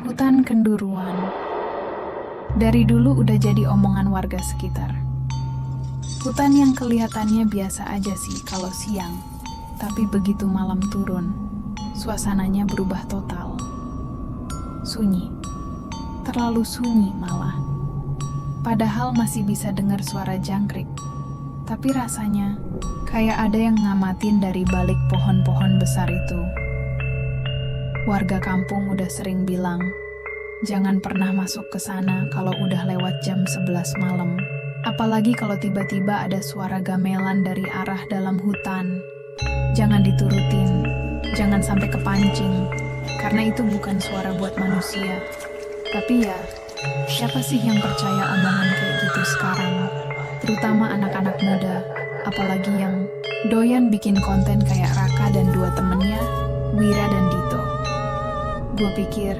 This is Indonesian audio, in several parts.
Hutan Kenduruan. Dari dulu udah jadi omongan warga sekitar. Hutan yang kelihatannya biasa aja sih kalau siang, tapi begitu malam turun, suasananya berubah total. Sunyi, terlalu sunyi malah. Padahal masih bisa dengar suara jangkrik, tapi rasanya kayak ada yang ngamatin dari balik pohon-pohon besar itu. Warga kampung udah sering bilang, jangan pernah masuk ke sana kalau udah lewat jam 11 malam. Apalagi kalau tiba-tiba ada suara gamelan dari arah dalam hutan. Jangan diturutin, jangan sampai kepancing, karena itu bukan suara buat manusia. Tapi ya, siapa sih yang percaya omongan kayak gitu sekarang? Terutama anak-anak muda, apalagi yang doyan bikin konten kayak Raka dan dua temennya, Wira dan Dito. Gue pikir,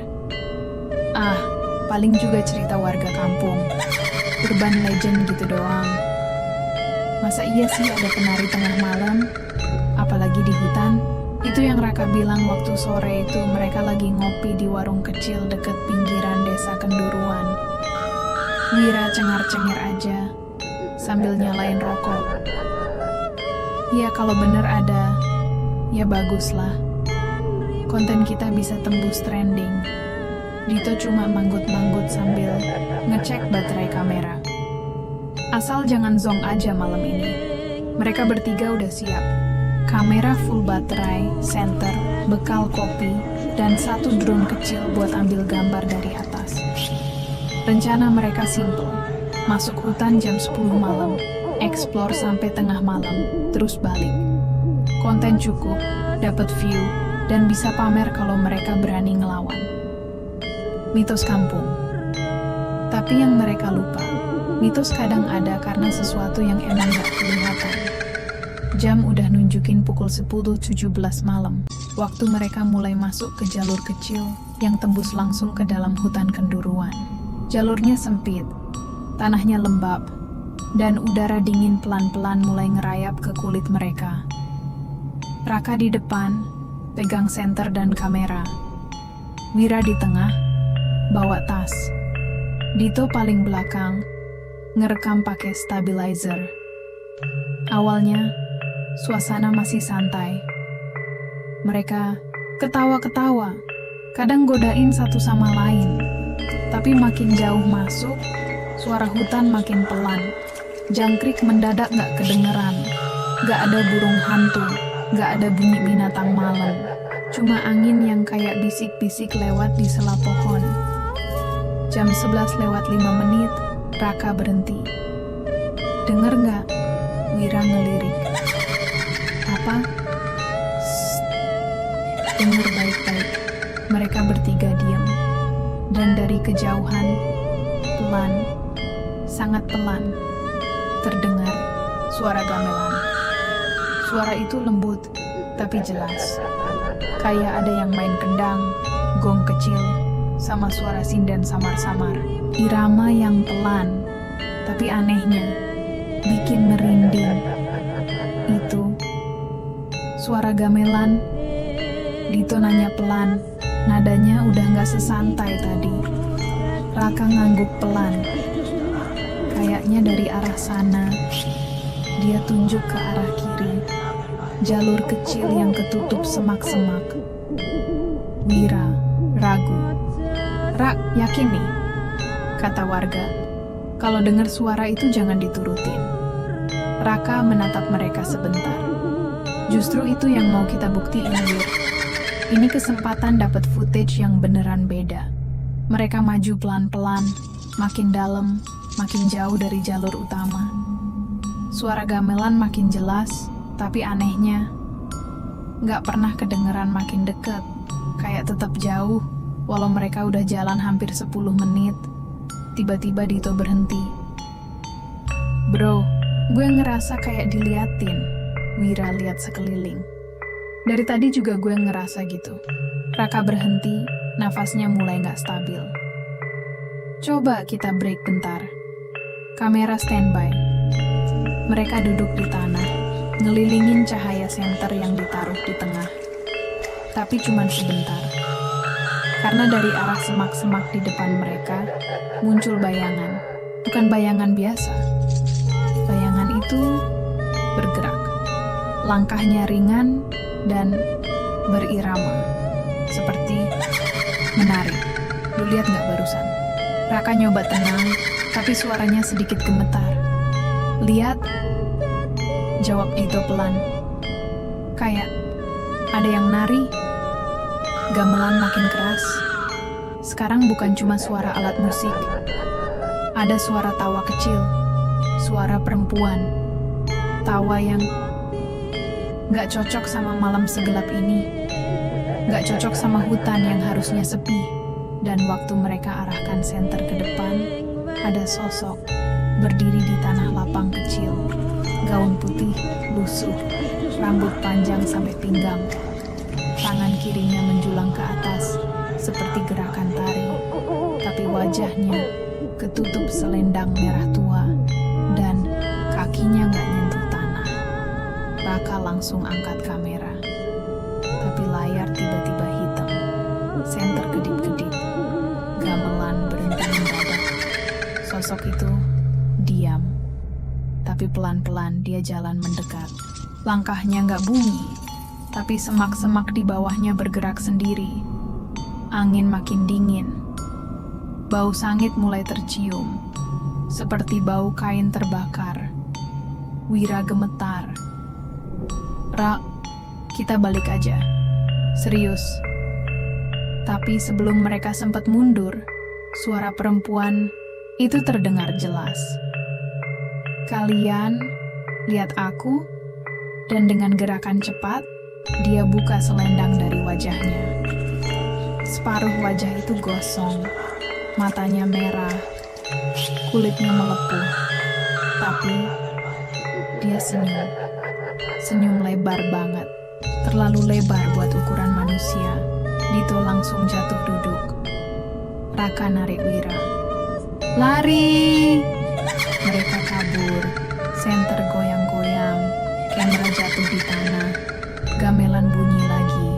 paling juga cerita warga kampung, urban legend gitu doang. Masa iya sih ada penari tengah malam, apalagi di hutan? Itu yang Raka bilang waktu sore itu mereka lagi ngopi di warung kecil deket pinggiran desa Kenduruan. Wira cengar-cengir aja, sambil nyalain rokok. Ya kalau bener ada, ya baguslah. Konten kita bisa tembus trending. Dito cuma manggut-manggut sambil ngecek baterai kamera. Asal jangan zonk aja malam ini. Mereka bertiga udah siap. Kamera full baterai, senter, bekal kopi, dan satu drone kecil buat ambil gambar dari atas. Rencana mereka simple. Masuk hutan jam 10 malam, explore sampai tengah malam, terus balik. Konten cukup, dapat view, dan bisa pamer kalau mereka berani ngelawan. Mitos kampung. Tapi yang mereka lupa, mitos kadang ada karena sesuatu yang emang gak kelihatan. Jam udah nunjukin pukul 10.17 malam, waktu mereka mulai masuk ke jalur kecil yang tembus langsung ke dalam hutan Kenduruan. Jalurnya sempit, tanahnya lembab, dan udara dingin pelan-pelan mulai ngerayap ke kulit mereka. Raka di depan, pegang senter dan kamera. Wira di tengah, bawa tas. Dito paling belakang, ngerekam pakai stabilizer. Awalnya, suasana masih santai. Mereka ketawa-ketawa, kadang godain satu sama lain. Tapi makin jauh masuk, suara hutan makin pelan. Jangkrik mendadak gak kedengeran. Gak ada burung hantu, gak ada bunyi binatang malam. Cuma angin yang kayak bisik-bisik lewat di sela pohon. Jam 11:05, Raka berhenti. Denger gak? Wira ngelirik. Apa? Shh. Dengar baik-baik. Mereka bertiga diam. Dan dari kejauhan, pelan, sangat pelan, terdengar suara gamelan. Suara itu lembut, tapi jelas. Kayak ada yang main kendang, gong kecil, sama suara sinden samar-samar. Irama yang pelan, tapi anehnya, bikin merinding. Itu suara gamelan. Dito nanya pelan, nadanya udah gak sesantai tadi. Raka ngangguk pelan. Kayaknya dari arah sana. Dia tunjuk ke arah kiri. Jalur kecil yang ketutup semak-semak. Wira ragu. Rak, yakin nih? Kata warga. Kalau dengar suara itu jangan diturutin. Raka menatap mereka sebentar. Justru itu yang mau kita buktiin, Wir. Ini kesempatan dapat footage yang beneran beda. Mereka maju pelan-pelan, makin dalam, makin jauh dari jalur utama. Suara gamelan makin jelas, tapi anehnya, nggak pernah kedengeran makin dekat. Kayak tetap jauh, walau mereka udah jalan hampir 10 menit. Tiba-tiba Dito berhenti. Bro, gue ngerasa kayak diliatin. Wira lihat sekeliling. Dari tadi juga gue ngerasa gitu. Raka berhenti, nafasnya mulai nggak stabil. Coba kita break bentar. Kamera standby. Mereka duduk di tanah, ngelilingin cahaya senter yang ditaruh di tengah. Tapi cuman sebentar. Karena dari arah semak-semak di depan mereka muncul bayangan. Bukan bayangan biasa. Bayangan itu bergerak. Langkahnya ringan dan berirama. Seperti menari. Lu lihat nggak barusan? Raka nyoba tenang, tapi suaranya sedikit gemetar. Lihat? Jawab Dito pelan. Kayak ada yang nari. Gamelan makin keras. Sekarang bukan cuma suara alat musik. Ada suara tawa kecil. Suara perempuan. Tawa yang gak cocok sama malam segelap ini. Gak cocok sama hutan yang harusnya sepi. Dan waktu mereka arahkan senter ke depan, ada sosok berdiri di tanah lapang kecil. Gaun putih, lusuh, rambut panjang sampai pinggang. Tangan kirinya menjulang ke atas, seperti gerakan tari. Tapi wajahnya ketutup selendang merah tua, dan kakinya gak nyentuh tanah. Raka langsung angkat kamera. Tapi layar tiba-tiba hitam. Senter kedip-kedip. Gamelan berhenti mendadak. Sosok itu diam. Tapi pelan-pelan dia jalan mendekat. Langkahnya nggak bunyi, tapi semak-semak di bawahnya bergerak sendiri. Angin makin dingin. Bau sangit mulai tercium. Seperti bau kain terbakar. Wira gemetar. Ra, kita balik aja. Serius. Tapi sebelum mereka sempat mundur, suara perempuan itu terdengar jelas. Kalian lihat aku? Dan dengan gerakan cepat, dia buka selendang dari wajahnya. Separuh wajah itu gosong, matanya merah, kulitnya melepuh. Tapi dia senyum. Senyum lebar banget, terlalu lebar buat ukuran manusia. Dito langsung jatuh duduk. Raka narik Wira. Lari! Mereka kabur. Senter goyang-goyang. Kamera jatuh di tanah. Gamelan bunyi lagi.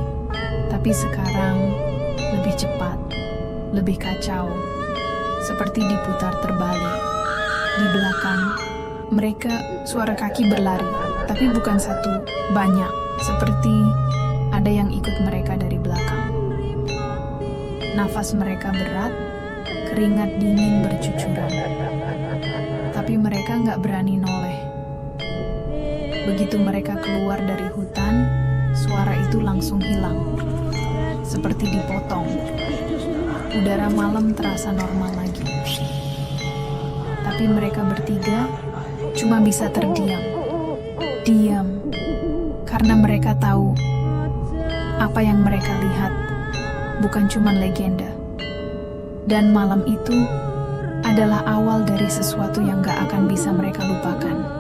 Tapi sekarang lebih cepat. Lebih kacau. Seperti diputar terbalik. Di belakang, mereka suara kaki berlari. Tapi bukan satu, banyak. Seperti ada yang ikut mereka dari belakang. Nafas mereka berat, keringat dingin bercucuran. Tapi mereka nggak berani noleh. Begitu mereka keluar dari hutan, suara itu langsung hilang. Seperti dipotong. Udara malam terasa normal lagi. Tapi mereka bertiga cuma bisa terdiam. Diam. Karena mereka tahu apa yang mereka lihat bukan cuma legenda. Dan malam itu adalah awal dari sesuatu yang gak akan bisa mereka lupakan.